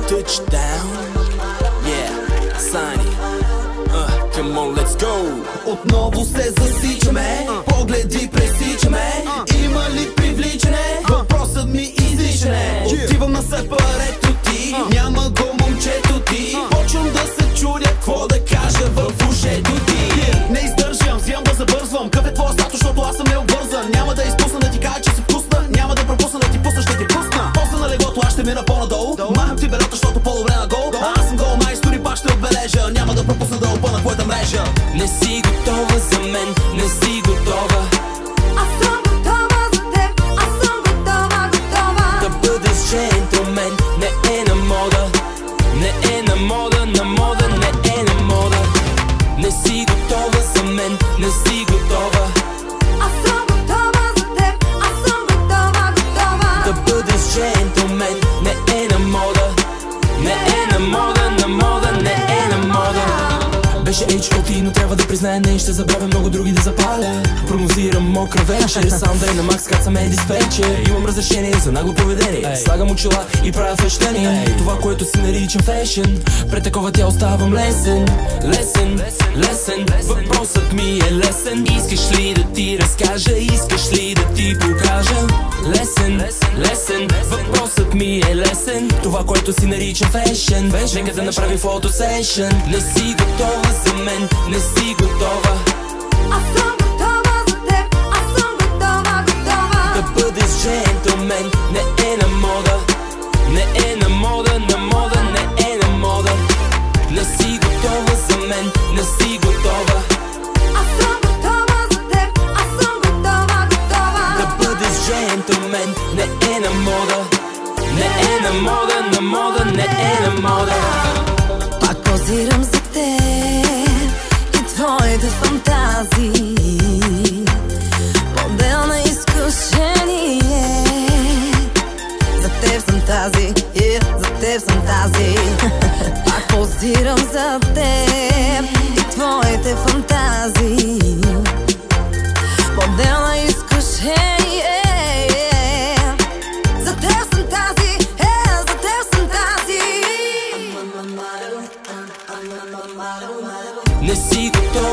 Touchdown, yeah, Sunny, come on, let's go. Отново се засичаме, погледи пресичаме. Има ли привличане? Въпросът ми изличане. Отивам на сепарето ти, няма го момчето ти. Почвам да се чудя, какво да кажа в ушето ти. Не издържам, взимам да забързвам. Какъв е твоя статус, защото аз съм необвързан. Няма да изпусна да ти кажа, че си вкусна. Няма да пропусна да ти пусна, ще ти пусна. После на леглото аз ще мина по-надолу. Махам ти белята, защото по-добре на гол. Аз съм гол майстор и пак ще отбележа. Няма да пропусна да опъна твоята мрежа. Не си готова за мен, не си готова. Аз съм готова за теб, аз съм готова, готова. Да бъдеш джентлмен не е на мода. Не е на мода, на мода, не е на мода. Не си готова за мен, не си готова. Аз съм готова за теб, аз съм готова, готова. Да бъдеш джентлмен не е на мода. Не е на мода, на мода, не е на мода. Беше H.O.T, но трябва да призная, не ще забравя много други да запаля. Прогнозирам мокра вечер, сам да е на макс, кацаме диспетчер. Имам разрешение за нагло поведение, слагам очила и правя впечатление. Това, което си наричам фешен, пред такова тя оставам лесен. Лесен, лесен, въпросът ми е лесен. Искаш ли да ти разкажа, искаш ли да ти покажа? Лесен, лесен, въпросът ми е лесен. Това, което си наричам фешен, нека да направи фотосешън. Не си готова за мен, не си готова. Аз съм готова за теб, аз съм готова, готова. Да бъдеш джентлмен не е на мода. Не е на мода, на мода, не е на мода. Не си готова за мен, не си готова. Аз съм готова за теб, аз съм готова, готова. Да бъдеш джентлмен не е на мода. Не е на мода, на мода, не е на мода. Пак позирам за теб и твоите фантазии. Модел на изкушение. За теб съм тази, за теб съм тази. Пак позирам за теб и твоите фантазии. Модел на изкушение. За теб съм тази, за теб съм тази. Не си готова